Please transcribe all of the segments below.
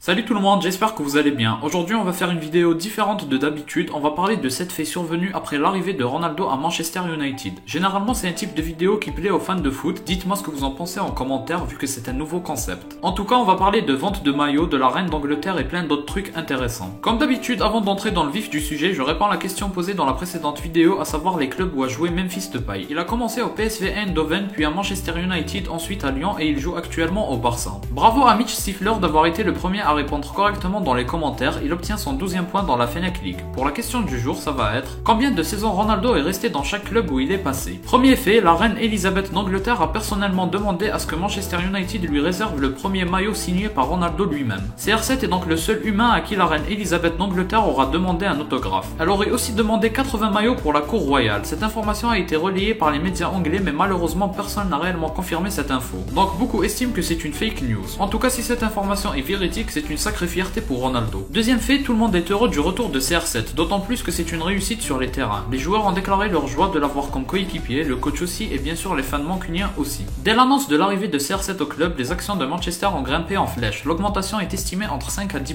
Salut tout le monde, j'espère que vous allez bien. Aujourd'hui on va faire une vidéo différente de d'habitude, on va parler de 7 faits survenus après l'arrivée de Ronaldo à Manchester United. Généralement c'est un type de vidéo qui plaît aux fans de foot, dites-moi ce que vous en pensez en commentaire vu que c'est un nouveau concept. En tout cas on va parler de vente de maillots, de la reine d'Angleterre et plein d'autres trucs intéressants. Comme d'habitude, avant d'entrer dans le vif du sujet, je réponds à la question posée dans la précédente vidéo, à savoir les clubs où a joué Memphis Depay. Il a commencé au PSV Eindhoven, puis à Manchester United, ensuite à Lyon et il joue actuellement au Barça. Bravo à Mitch Stifler d'avoir été le premier à répondre correctement dans les commentaires, il obtient son 12e point dans la Fennec League. Pour la question du jour, ça va être: combien de saisons Ronaldo est resté dans chaque club où il est passé? Premier fait, la reine Elisabeth d'Angleterre a personnellement demandé à ce que Manchester United lui réserve le premier maillot signé par Ronaldo lui-même. CR7 est donc le seul humain à qui la reine Elisabeth d'Angleterre aura demandé un autographe. Elle aurait aussi demandé 80 maillots pour la cour royale. Cette information a été relayée par les médias anglais, mais malheureusement personne n'a réellement confirmé cette info. Donc beaucoup estiment que c'est une fake news. En tout cas, si cette information est véridique, c'est une sacrée fierté pour Ronaldo. Deuxième fait, tout le monde est heureux du retour de CR7, d'autant plus que c'est une réussite sur les terrains. Les joueurs ont déclaré leur joie de l'avoir comme coéquipier, le coach aussi et bien sûr les fans mancuniens aussi. Dès l'annonce de l'arrivée de CR7 au club, les actions de Manchester ont grimpé en flèche. L'augmentation est estimée entre 5 à 10%,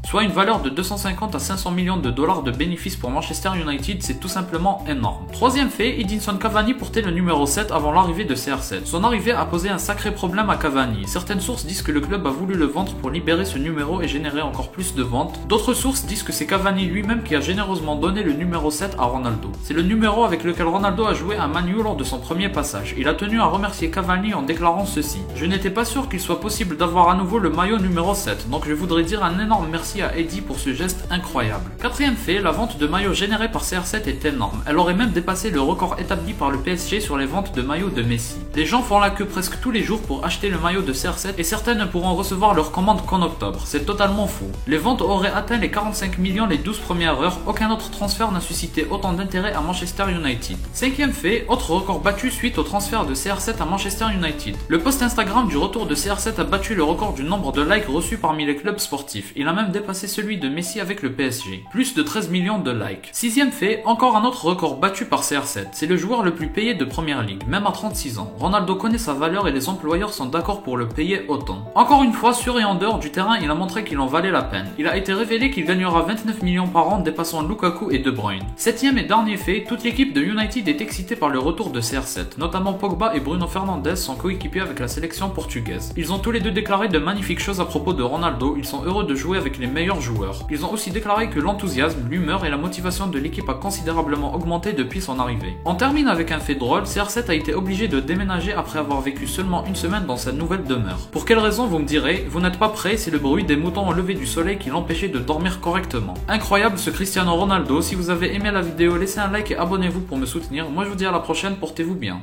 soit une valeur de 250 à 500 millions de dollars de bénéfices pour Manchester United, c'est tout simplement énorme. Troisième fait, Edinson Cavani portait le numéro 7 avant l'arrivée de CR7. Son arrivée a posé un sacré problème à Cavani. Certaines sources disent que le club a voulu le vendre pour libérer ce numéro et générer encore plus de ventes. D'autres sources disent que c'est Cavani lui-même qui a généreusement donné le numéro 7 à Ronaldo. C'est le numéro avec lequel Ronaldo a joué à Man U lors de son premier passage. Il a tenu à remercier Cavani en déclarant ceci: je n'étais pas sûr qu'il soit possible d'avoir à nouveau le maillot numéro 7, donc je voudrais dire un énorme merci à Eddie pour ce geste incroyable. Quatrième fait, la vente de maillots générée par CR7 est énorme. Elle aurait même dépassé le record établi par le PSG sur les ventes de maillots de Messi. Les gens font la queue presque tous les jours pour acheter le maillot de CR7 et certaines ne pourront recevoir leur commande qu'en octobre. C'est totalement fou. Les ventes auraient atteint les 45 millions les 12 premières heures, aucun autre transfert n'a suscité autant d'intérêt à Manchester United. Cinquième fait, autre record battu suite au transfert de CR7 à Manchester United. Le post Instagram du retour de CR7 a battu le record du nombre de likes reçus parmi les clubs sportifs. Il a même dépassé celui de Messi avec le PSG. Plus de 13 millions de likes. Sixième fait, encore un autre record battu par CR7. C'est le joueur le plus payé de Première Ligue, même à 36 ans. Ronaldo connaît sa valeur et les employeurs sont d'accord pour le payer autant. Encore une fois, sur et en dehors du terrain, il a montré qu'il en valait la peine. Il a été révélé qu'il gagnera 29 millions par an, dépassant Lukaku et De Bruyne. Septième et dernier fait, toute l'équipe de United est excitée par le retour de CR7. Notamment Pogba et Bruno Fernandes sont coéquipiers avec la sélection portugaise. Ils ont tous les deux déclaré de magnifiques choses à propos de Ronaldo, ils sont heureux de jouer avec les meilleurs joueurs. Ils ont aussi déclaré que l'enthousiasme, l'humeur et la motivation de l'équipe a considérablement augmenté depuis son arrivée. On termine avec un fait drôle, CR7 a été obligé de déménager après avoir vécu seulement une semaine dans sa nouvelle demeure. Pour quelle raison vous me direz? Vous n'êtes pas prêts, c'est le bruit des moutons au lever du soleil qui l'empêchait de dormir correctement. Incroyable ce Cristiano Ronaldo. Si vous avez aimé la vidéo, laissez un like et abonnez-vous pour me soutenir. Moi je vous dis à la prochaine, portez-vous bien.